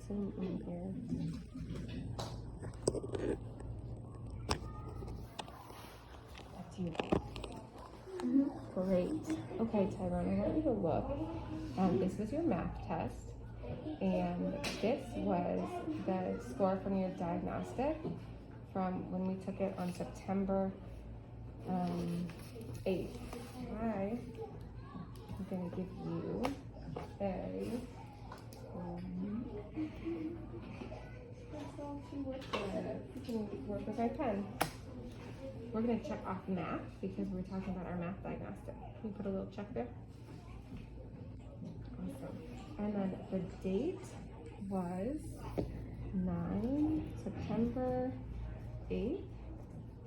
zoom in here. Back to you. Great. Okay, Tyrone, I want you to look. This was your math test, and this was the score from your diagnostic from when we took it on September 8th. I'm going to give you that's all she worked with. You can work with my pen. We're going to check off math because we're talking about our math diagnostic. Can you put a little check there? Awesome. And then the date was September 8th,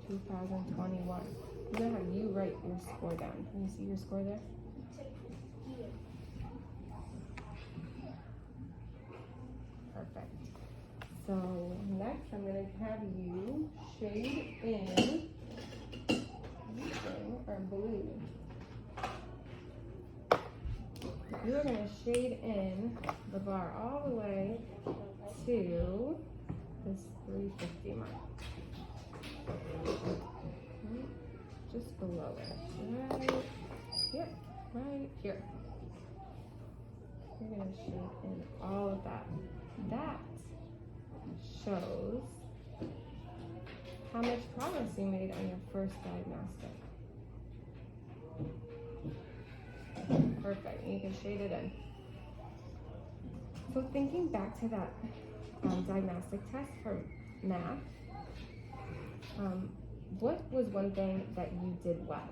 2021. I'm going to have you write your score down. Can you see your score there? Perfect. So next I'm going to have you shade in or blue. You are going to shade in the bar all the way to this 350 mark. Just below it. Right, yep, right here. You're going to shade in all of that. That shows how much progress you made on your first diagnostic. Perfect, and you can shade it in. So thinking back to that diagnostic test for math, what was one thing that you did well?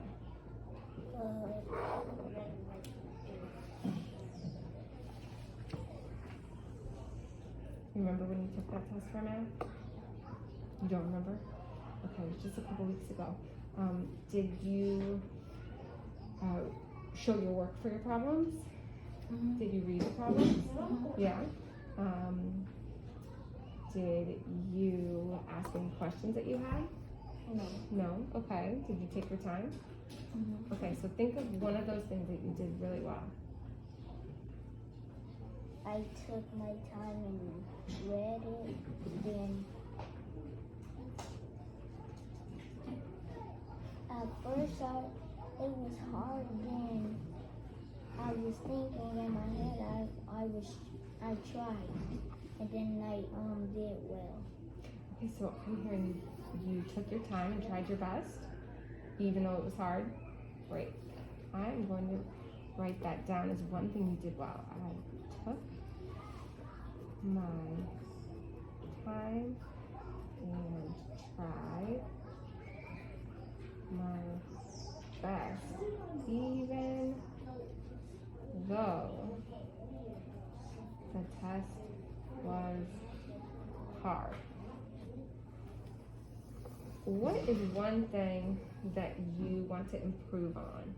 Remember when you took that test for math? You don't remember? Okay, it was just a couple weeks ago. Did you show your work for your problems? Mm-hmm. Did you read the problems? Mm-hmm. Yeah. Did you ask any questions that you had? No. No? Okay. Did you take your time? Mm-hmm. Okay, so think of one of those things that you did really well. I took my time and read it, then at first it was hard, then I was thinking in my head, I tried, and then I did well. Okay, so I'm hearing you took your time and tried your best, even though it was hard. Great. I'm going to write that down as one thing you did well. I took my time and tried my best, even though the test was hard. What is one thing that you want to improve on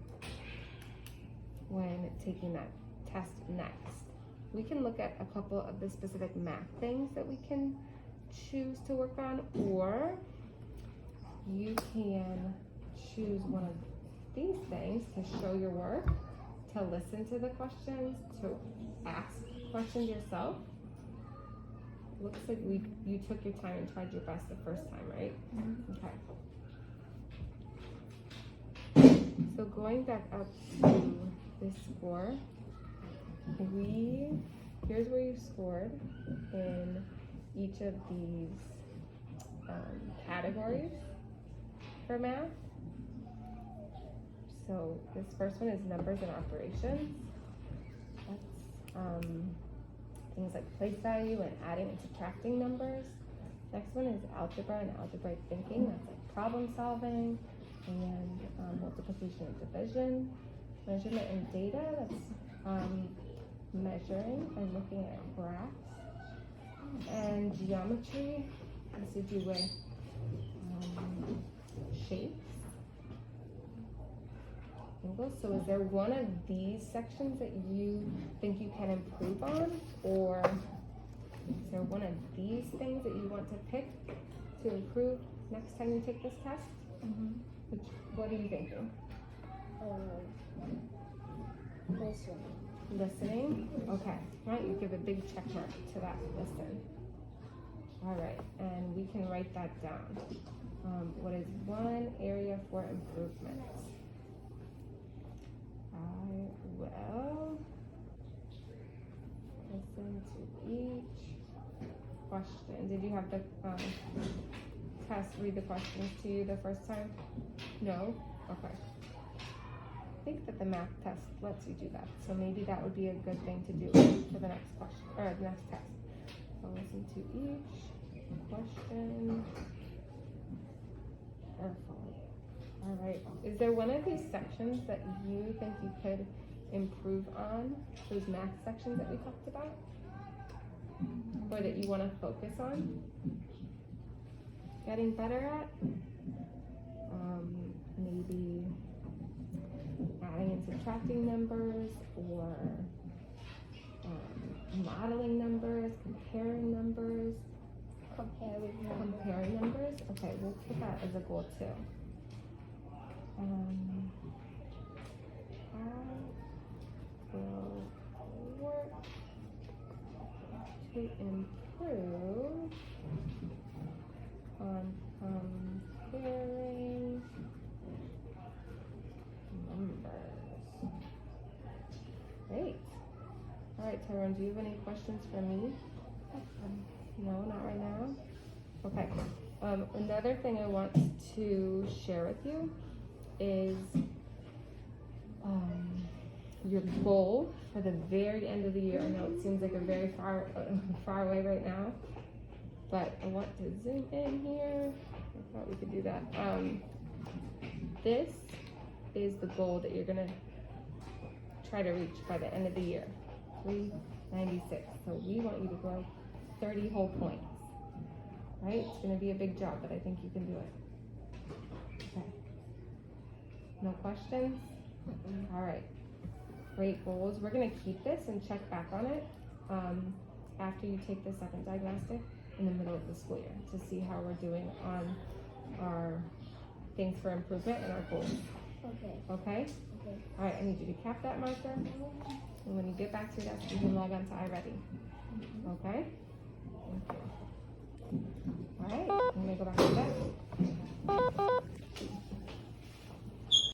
when taking that test next? We can look at a couple of the specific math things that we can choose to work on, or you can choose one of these things to show your work, to listen to the questions, to ask questions yourself. Looks like you took your time and tried your best the first time, right? Mm-hmm. Okay. So going back up to this score, here's where you scored in each of these categories for math. So this first one is numbers and operations. That's things like place value and adding and subtracting numbers. Next one is algebra and algebraic thinking. That's like problem solving and multiplication and division. Measurement and data, that's measuring and looking at graphs. And geometry has to do with shapes. So is there one of these sections that you think you can improve on, or is there one of these things that you want to pick to improve next time you take this test? Mm-hmm. What are you thinking? Listening. Listening. Okay. Why don't you give a big check mark to that listen. All right, and we can write that down. What is one area for improvement? I will listen to each question. Did you have the test read the questions to you the first time? No? Okay. I think that the math test lets you do that, so maybe that would be a good thing to do for the next question, or the next test. So listen to each question carefully. All right. Is there one of these sections that you think you could improve on? Those math sections that we talked about? Or that you want to focus on? Getting better at? Maybe adding and subtracting numbers, or modeling numbers, comparing numbers. Comparing numbers? Okay, we'll put that as a goal too. I will work to improve on comparing numbers. Great. All right, Tyrone, do you have any questions for me? No, not right now. Okay. Another thing I want to share with you is your goal for the very end of the year. I know it seems like a very far away right now, but I want to zoom in here. I thought we could do that. This is the goal that you're gonna try to reach by the end of the year. 396. So we want you to grow 30 whole points. Right? It's gonna be a big job, but I think you can do it. Okay. No questions? All right. Great goals. We're gonna keep this and check back on it after you take the second diagnostic in the middle of the school year to see how we're doing on our things for improvement and our goals. Okay. Okay? Okay. All right, I need you to cap that marker. And when you get back to your desk, you can log on to iREADY. Okay? Thank you. All right, I'm gonna go back to bed.